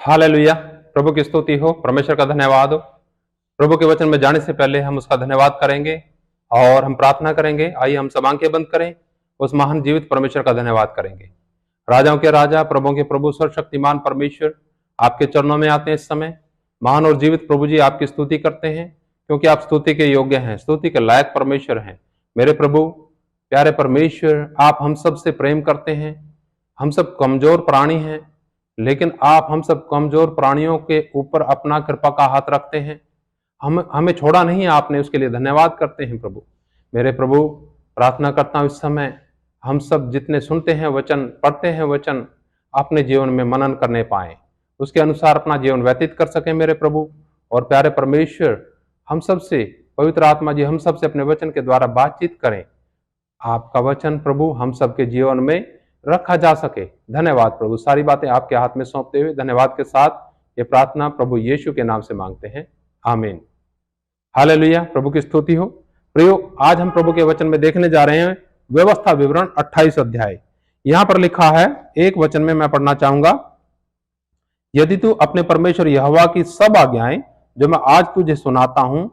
Hallelujah. प्रभु की स्तुति हो, परमेश्वर का धन्यवाद हो। प्रभु के वचन में जाने से पहले हम उसका धन्यवाद करेंगे और हम प्रार्थना करेंगे। आइए हम सब आंखें बंद करें, उस महान जीवित परमेश्वर का धन्यवाद करेंगे। राजाओं के राजा, प्रभुओं के प्रभु, सर्वशक्तिमान परमेश्वर, आपके चरणों में आते हैं इस समय। महान और जीवित प्रभु जी, आपकी स्तुति करते हैं क्योंकि आप स्तुति के योग्य हैं, स्तुति के लायक परमेश्वर हैं। मेरे प्रभु, प्यारे परमेश्वर, आप हम सब से प्रेम करते हैं। हम सब कमजोर प्राणी हैं, लेकिन आप हम सब कमजोर प्राणियों के ऊपर अपना कृपा का हाथ रखते हैं। हमें छोड़ा नहीं आपने, उसके लिए धन्यवाद करते हैं प्रभु। मेरे प्रभु, प्रार्थना करता हूं इस समय हम सब जितने सुनते हैं वचन, पढ़ते हैं वचन, अपने जीवन में मनन करने पाए, उसके अनुसार अपना जीवन व्यतीत कर सके मेरे प्रभु। और प्यारे परमेश्वर, हम सब से पवित्र आत्मा जी हम सब से अपने वचन के द्वारा बातचीत करें। आपका वचन प्रभु हम सबके जीवन में रखा जा सके। धन्यवाद प्रभु, सारी बातें आपके हाथ में सौंपते हुए धन्यवाद के साथ ये प्रार्थना प्रभु यीशु के नाम से मांगते हैं, आमीन। हालेलुया, प्रभु की स्तुति हो। प्रियो, आज हम प्रभु के वचन में देखने जा रहे हैं व्यवस्था विवरण 28 अध्याय। यहां पर लिखा है, एक वचन में मैं पढ़ना चाहूंगा। यदि तू अपने परमेश्वर यहोवा की सब आज्ञाएं जो मैं आज तुझे सुनाता हूं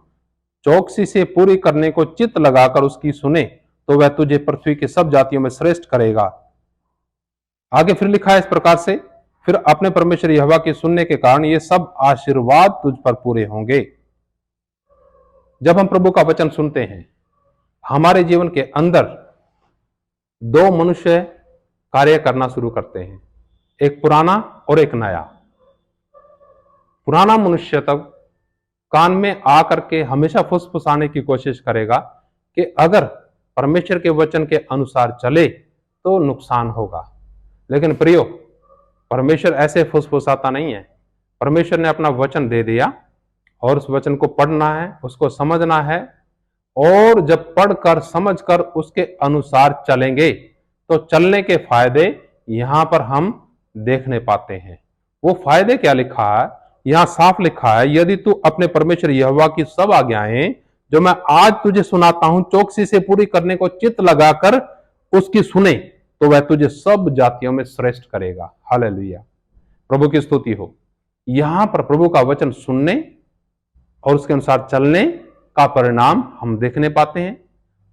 चौकसी से पूरी करने को चित्त लगाकर उसकी सुने, तो वह तुझे पृथ्वी की सब जातियों में श्रेष्ठ करेगा। आगे फिर लिखा है इस प्रकार से, फिर अपने परमेश्वर यहोवा के सुनने के कारण ये सब आशीर्वाद तुझ पर पूरे होंगे। जब हम प्रभु का वचन सुनते हैं, हमारे जीवन के अंदर दो मनुष्य कार्य करना शुरू करते हैं, एक पुराना और एक नया। पुराना मनुष्य तब कान में आकर के हमेशा फुसफुसाने की कोशिश करेगा कि अगर परमेश्वर के वचन के अनुसार चले तो नुकसान होगा। लेकिन प्रियो, परमेश्वर ऐसे फुसफुसाता नहीं है। परमेश्वर ने अपना वचन दे दिया और उस वचन को पढ़ना है, उसको समझना है, और जब पढ़कर समझकर उसके अनुसार चलेंगे तो चलने के फायदे यहां पर हम देखने पाते हैं। वो फायदे क्या लिखा है? यहां साफ लिखा है, यदि तू अपने परमेश्वर यहोवा की सब आज्ञाएं जो मैं आज तुझे सुनाता हूं चौकसी से पूरी करने को चित्त लगाकर उसकी सुने, तो वह तुझे सब जातियों में श्रेष्ठ करेगा। हालेलुया, प्रभु की स्तुति हो। यहां पर प्रभु का वचन सुनने और उसके अनुसार चलने का परिणाम हम देखने पाते हैं।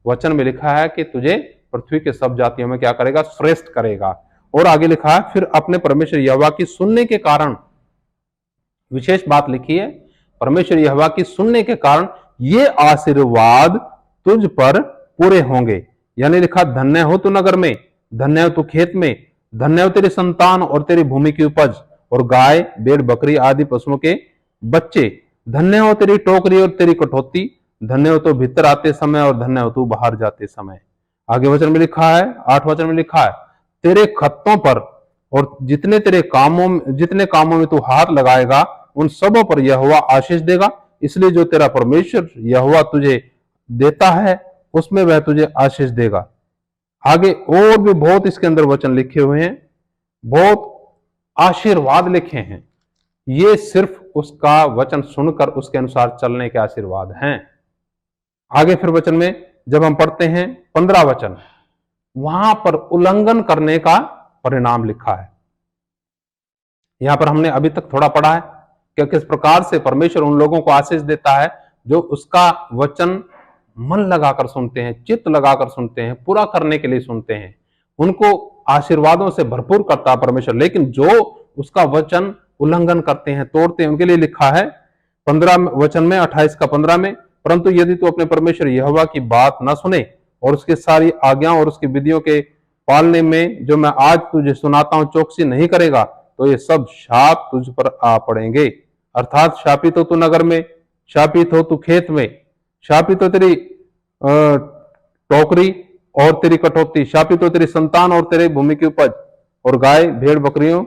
वचन में लिखा है कि तुझे पृथ्वी के सब जातियों में क्या करेगा? श्रेष्ठ करेगा। और आगे लिखा है, फिर अपने परमेश्वर यहोवा की सुनने के कारण, विशेष बात लिखी है, परमेश्वर यहोवा की सुनने के कारण ये आशीर्वाद तुझ पर पूरे होंगे। यानी लिखा, धन्य हो तू नगर में, धन्य हो तू खेत में, धन्य हो तेरी संतान और तेरी भूमि की उपज और गाय भेड़ बकरी आदि पशुओं के बच्चे, धन्य हो तेरी टोकरी और तेरी कटौती, धन्य हो तो भीतर आते समय और धन्य हो तू बाहर जाते समय। आगे वचन में लिखा है, 8 वचन में लिखा है, तेरे खत्तों पर और जितने कामों में तू हाथ लगाएगा उन सबों पर यहोवा आशीष देगा। इसलिए जो तेरा परमेश्वर यहोवा तुझे देता है उसमें वह तुझे आशीष देगा। आगे और भी बहुत इसके अंदर वचन लिखे हुए हैं, बहुत आशीर्वाद लिखे हैं। ये सिर्फ उसका वचन सुनकर उसके अनुसार चलने के आशीर्वाद हैं। आगे फिर वचन में जब हम पढ़ते हैं 15 वचन, वहां पर उल्लंघन करने का परिणाम लिखा है। यहां पर हमने अभी तक थोड़ा पढ़ा है कि किस प्रकार से परमेश्वर उन लोगों को आशीष देता है जो उसका वचन मन लगाकर सुनते हैं, चित्त लगाकर सुनते हैं, पूरा करने के लिए सुनते हैं। उनको आशीर्वादों से भरपूर करता है परमेश्वर। लेकिन जो उसका वचन उल्लंघन करते हैं, तोड़ते हैं, उनके लिए लिखा है 15 वचन में, 28 का 15 में, परंतु यदि तू अपने परमेश्वर यहोवा की बात न सुने और उसकी सारी आज्ञाओं और उसकी विधियों के पालने में जो मैं आज तुझे सुनाता हूं चौकसी नहीं करेगा, तो ये सब शाप तुझ पर आ पड़ेंगे। अर्थात शापित हो तू नगर में, शापित हो तू खेत में, शापित हो तेरी टोकरी और तेरी कटौती, शापित हो तेरी संतान और तेरे भूमि की उपज और गाय भेड़ बकरियों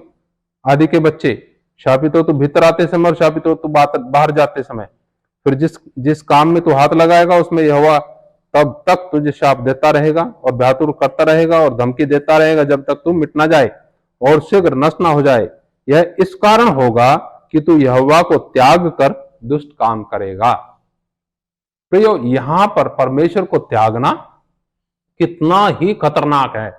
आदि के बच्चे, शापित हो तू भीतर आते समय और शापित हो तू बाहर जाते समय। फिर जिस काम में तू हाथ लगाएगा उसमें यहोवा तब तक तुझे शाप देता रहेगा और भयातुर करता रहेगा और धमकी देता रहेगा जब तक तू मिट ना जाए और शीघ्र नष्ट ना हो जाए। यह इस कारण होगा कि तू यहोवा को त्याग कर दुष्ट काम करेगा। प्रियो, यहां पर परमेश्वर को त्यागना कितना ही खतरनाक है,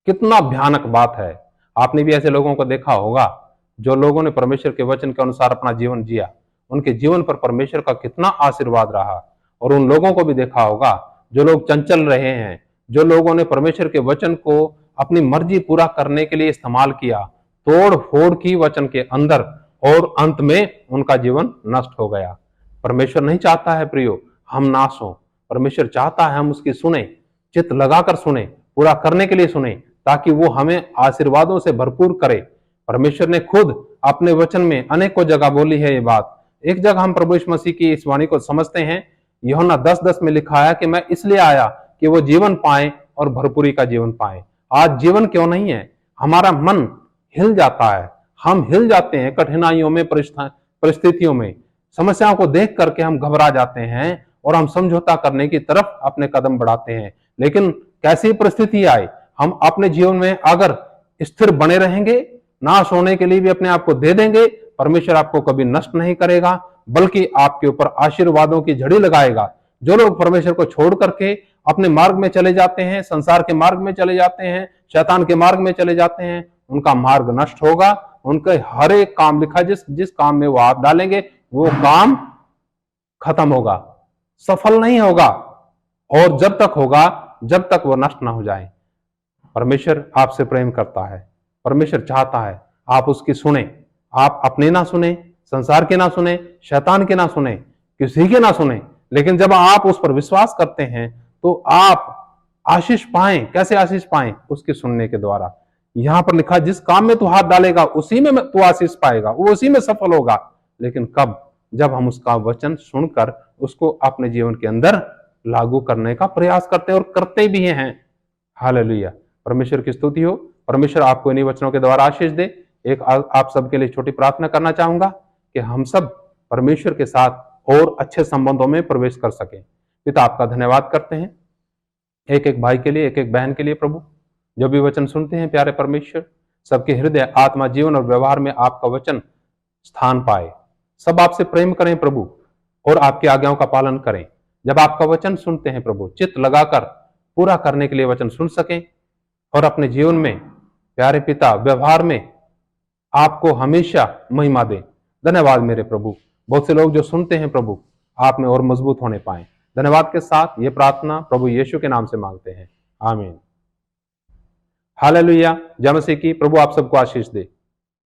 कितना भयानक बात है। आपने भी ऐसे लोगों को देखा होगा जो लोगों ने परमेश्वर के वचन के अनुसार अपना जीवन जिया, उनके जीवन पर परमेश्वर का कितना आशीर्वाद रहा। और उन लोगों को भी देखा होगा जो लोग चंचल रहे हैं, जो लोगों ने परमेश्वर के वचन को अपनी मर्जी पूरा करने के लिए इस्तेमाल किया, तोड़ फोड़ की वचन के अंदर, और अंत में उनका जीवन नष्ट हो गया। परमेश्वर नहीं चाहता है प्रियो हम नाश हो। परमेश्वर चाहता है हम उसकी सुने, चित्त लगाकर सुने, पूरा करने के लिए सुने, ताकि वो हमें आशीर्वादों से भरपूर करे। परमेश्वर ने खुद अपने वचन में अनेकों जगह बोली है ये बात। एक जगह हम प्रभु यीशु मसीह की इस वाणी को समझते हैं, यूहन्ना 10:10 में लिखा है कि मैं इसलिए आया कि वो जीवन पाए और भरपूरी का जीवन पाए। आज जीवन क्यों नहीं है? हमारा मन हिल जाता है, हम हिल जाते हैं कठिनाइयों में, परिस्थितियों में, समस्याओं को देख करके हम घबरा जाते हैं और हम समझौता करने की तरफ अपने कदम बढ़ाते हैं। लेकिन कैसी परिस्थिति आए, हम अपने जीवन में अगर स्थिर बने रहेंगे, नाश होने के लिए भी अपने आप को दे देंगे, परमेश्वर आपको कभी नष्ट नहीं करेगा, बल्कि आपके ऊपर आशीर्वादों की झड़ी लगाएगा। जो लोग परमेश्वर को छोड़ करके अपने मार्ग में चले जाते हैं, संसार के मार्ग में चले जाते हैं, शैतान के मार्ग में चले जाते हैं, उनका मार्ग नष्ट होगा। उनके हर एक काम लिखा, जिस काम में वो हाथ डालेंगे वो काम खत्म होगा, सफल नहीं होगा, और जब तक होगा जब तक वो नष्ट ना हो जाए। परमेश्वर आपसे प्रेम करता है, परमेश्वर चाहता है आप उसकी सुने, आप अपने ना सुने, संसार के ना सुने, शैतान के ना सुने, किसी के ना सुने, लेकिन जब आप उस पर विश्वास करते हैं तो आप आशीष पाएं। कैसे आशीष पाएं? उसके सुनने के द्वारा। यहां पर लिखा जिस काम में तू हाथ डालेगा उसी में तू आशीष पाएगा, वो उसी में सफल होगा। लेकिन कब? जब हम उसका वचन सुनकर उसको अपने जीवन के अंदर लागू करने का प्रयास करते हैं, और करते भी हैं। हालेलुया, परमेश्वर की स्तुति हो। परमेश्वर आपको इन्हीं वचनों के द्वारा आशीष दे। एक आप सबके लिए छोटी प्रार्थना करना चाहूंगा कि हम सब परमेश्वर के साथ और अच्छे संबंधों में प्रवेश कर सकें। पिता, आपका धन्यवाद करते हैं एक एक भाई के लिए, एक एक बहन के लिए। प्रभु, जो भी वचन सुनते हैं प्यारे परमेश्वर, सबके हृदय, आत्मा, जीवन और व्यवहार में आपका वचन स्थान पाए। सब आपसे प्रेम करें प्रभु, और आपकी आज्ञाओं का पालन करें। जब आपका वचन सुनते हैं प्रभु, चित्त लगाकर पूरा करने के लिए वचन सुन सकें, और अपने जीवन में प्यारे पिता व्यवहार में आपको हमेशा महिमा दें। धन्यवाद मेरे प्रभु। बहुत से लोग जो सुनते हैं प्रभु, आप में और मजबूत होने पाए। धन्यवाद के साथ ये प्रार्थना प्रभु यीशु के नाम से मांगते हैं, आमीन। हालेलुया। जय मसीह की। प्रभु आप सबको आशीष दे।